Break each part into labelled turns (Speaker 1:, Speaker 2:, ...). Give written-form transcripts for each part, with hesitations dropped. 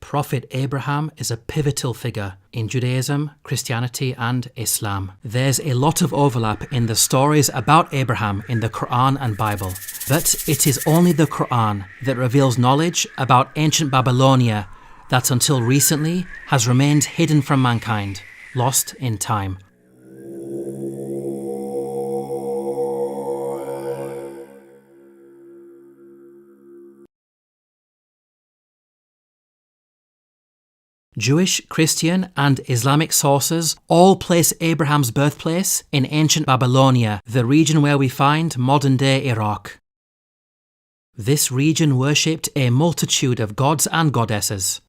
Speaker 1: Prophet Abraham is a pivotal figure in Judaism, Christianity and Islam. There's a lot of overlap in the stories about Abraham in the Qur'an and Bible, but it is only the Qur'an that reveals knowledge about ancient Babylonia that until recently has remained hidden from mankind, lost in time. Jewish, Christian and Islamic sources all place Abraham's birthplace in ancient Babylonia, the region where we find modern-day Iraq. This region worshipped a multitude of gods and goddesses.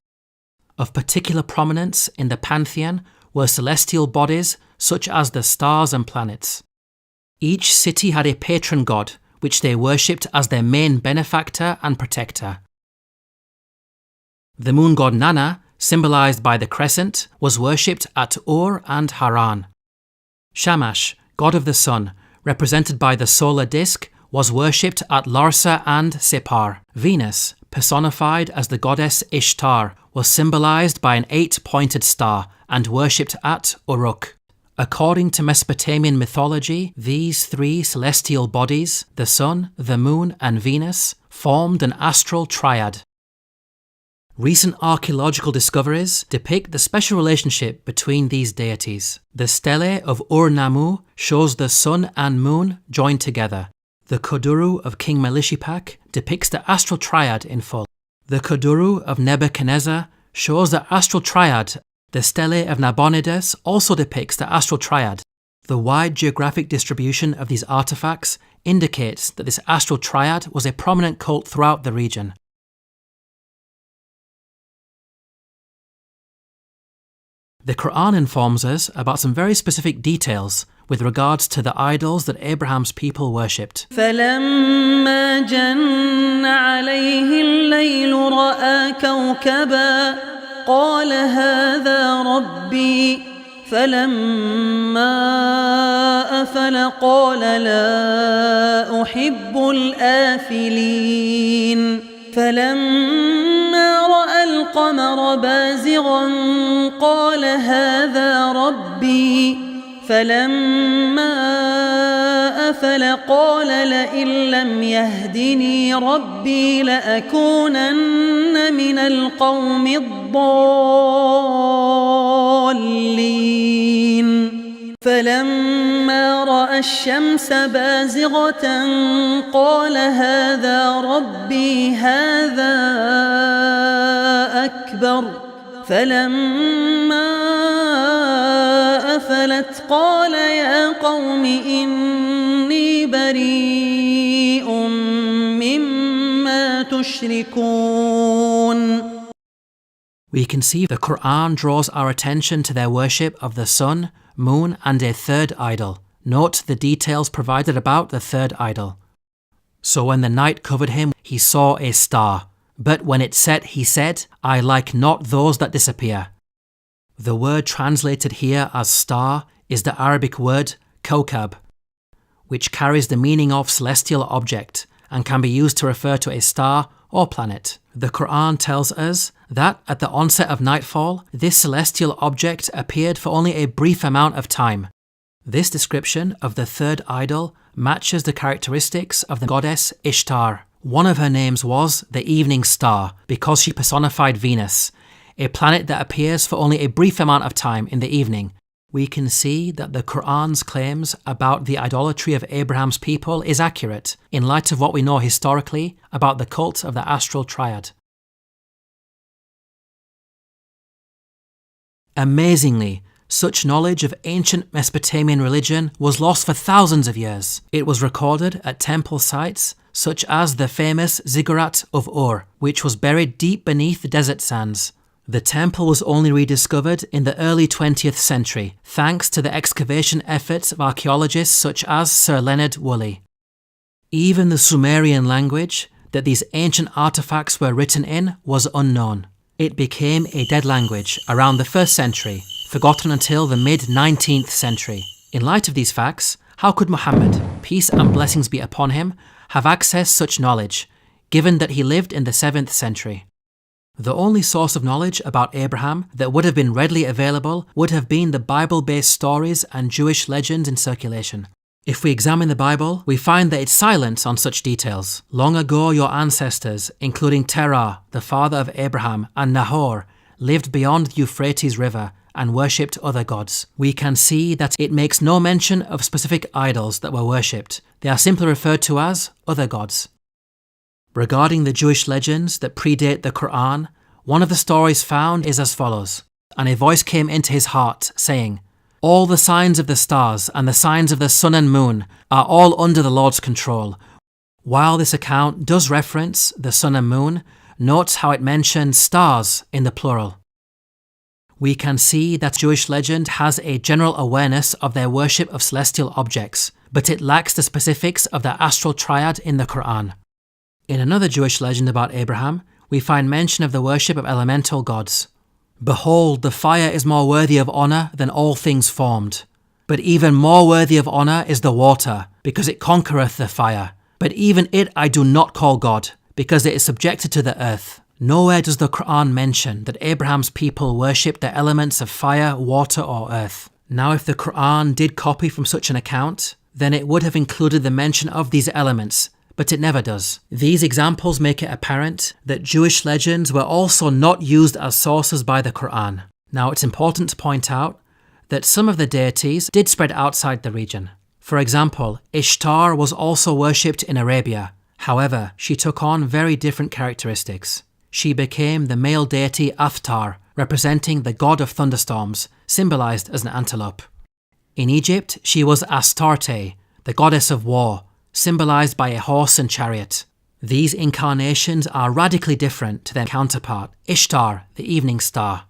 Speaker 1: Of particular prominence in the pantheon were celestial bodies such as the stars and planets. Each city had a patron god, which they worshipped as their main benefactor and protector. The moon god Nana, symbolized by the crescent, was worshipped at Ur and Haran. Shamash, god of the sun, represented by the solar disk, was worshipped at Larsa and Separ. Venus, personified as the goddess Ishtar, was symbolized by an 8-pointed star and worshipped at Uruk. According to Mesopotamian mythology, these three celestial bodies, the sun, the moon and Venus, formed an astral triad. Recent archaeological discoveries depict the special relationship between these deities. The stele of Ur-Nammu shows the sun and moon joined together. The Kuduru of King Melishipak depicts the astral triad in full. The Kuduru of Nebuchadnezzar shows the astral triad. The stele of Nabonidus also depicts the astral triad. The wide geographic distribution of these artifacts indicates that this astral triad was a prominent cult throughout the region. The Qur'an informs us about some very specific details with regards to the idols that Abraham's people worshipped.
Speaker 2: فَلَمَّا جَنَّ عَلَيْهِ اللَّيْلُ رَأَى كَوْكَبًا قَالَ هَذَا رَبِّي فَلَمَّا أَفَلَ قَالَ لَا أُحِبُّ الْآفِلِينَ فَلَمَّا رَأَى الْقَمَرَ بَازِغًا قَالَ هَذَا رَبِّي فَلَمَّا أَفَلَ قَالَ لَئِن لَّمْ يَهْدِنِي رَبِّي لَأَكُونَنَّ مِنَ الْقَوْمِ الضَّالِّينَ فَلَمَّا رَأَى الشَّمْسَ بَازِغَةً قَالَ هَذَا رَبِّي هَذَا أَكْبَرُ فَلَمَّا أَفَلَتْ قَالَ يَا قَوْمِ إِنِّي بَرِيءٌ مِّمَّا تُشْرِكُونَ.
Speaker 1: We can see the Qur'an draws our attention to their worship of the sun, moon and a third idol. Note the details provided about the third idol. So when the night covered him, he saw a star. But when it set, he said, I like not those that disappear. The word translated here as star is the Arabic word kawkab, which carries the meaning of celestial object and can be used to refer to a star or planet. The Qur'an tells us that at the onset of nightfall, this celestial object appeared for only a brief amount of time. This description of the third idol matches the characteristics of the goddess Ishtar. One of her names was the evening star because she personified Venus, a planet that appears for only a brief amount of time in the evening. We can see that the Qur'an's claims about the idolatry of Abraham's people is accurate in light of what we know historically about the cult of the astral triad. Amazingly, such knowledge of ancient Mesopotamian religion was lost for thousands of years. It was recorded at temple sites such as the famous Ziggurat of Ur, which was buried deep beneath the desert sands. The temple was only rediscovered in the early 20th century, thanks to the excavation efforts of archaeologists such as Sir Leonard Woolley. Even the Sumerian language that these ancient artifacts were written in was unknown. It became a dead language around the 1st century, forgotten until the mid-19th century. In light of these facts, how could Muhammad, peace and blessings be upon him, have accessed such knowledge, given that he lived in the 7th century? The only source of knowledge about Abraham that would have been readily available would have been the Bible-based stories and Jewish legends in circulation. If we examine the Bible, we find that it's silent on such details. Long ago your ancestors, including Terah, the father of Abraham, and Nahor, lived beyond the Euphrates River and worshipped other gods. We can see that it makes no mention of specific idols that were worshipped. They are simply referred to as other gods. Regarding the Jewish legends that predate the Qur'an, one of the stories found is as follows. And a voice came into his heart, saying, "All the signs of the stars and the signs of the sun and moon are all under the Lord's control." While this account does reference the sun and moon, note how it mentions stars in the plural. We can see that Jewish legend has a general awareness of their worship of celestial objects, but it lacks the specifics of the astral triad in the Qur'an. In another Jewish legend about Abraham, we find mention of the worship of elemental gods. "Behold, the fire is more worthy of honour than all things formed. But even more worthy of honour is the water, because it conquereth the fire. But even it I do not call God, because it is subjected to the earth." Nowhere does the Qur'an mention that Abraham's people worshipped the elements of fire, water or earth. Now if the Qur'an did copy from such an account, then it would have included the mention of these elements, but it never does. These examples make it apparent that Jewish legends were also not used as sources by the Qur'an. Now it's important to point out that some of the deities did spread outside the region. For example, Ishtar was also worshipped in Arabia. However, she took on very different characteristics. She became the male deity Aftar, representing the god of thunderstorms, symbolized as an antelope. In Egypt, she was Astarte, the goddess of war, symbolized by a horse and chariot. These incarnations are radically different to their counterpart, Ishtar, the evening star.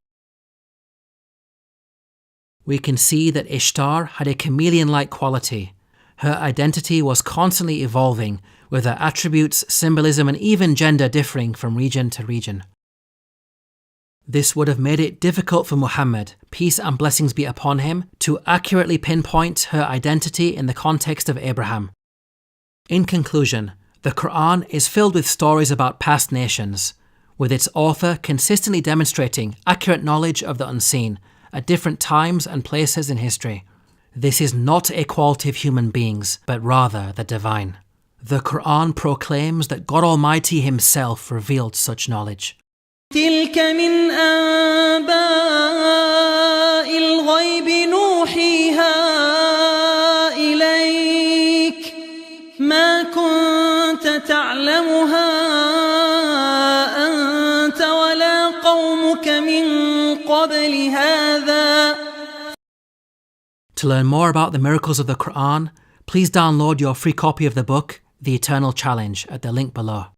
Speaker 1: We can see that Ishtar had a chameleon-like quality. Her identity was constantly evolving, with her attributes, symbolism and even gender differing from region to region. This would have made it difficult for Muhammad, peace and blessings be upon him, to accurately pinpoint her identity in the context of Abraham. In conclusion, the Qur'an is filled with stories about past nations, with its author consistently demonstrating accurate knowledge of the unseen at different times and places in history. This is not a quality of human beings, but rather the divine. The Qur'an proclaims that God Almighty Himself revealed such knowledge.
Speaker 2: تلك من أنباء الغيب نوحيها إليك ما كنت تعلمها أنت ولا قومك من قبل هذا.
Speaker 1: To learn more about the miracles of the Qur'an, please download your free copy of the book, The Eternal Challenge, at the link below.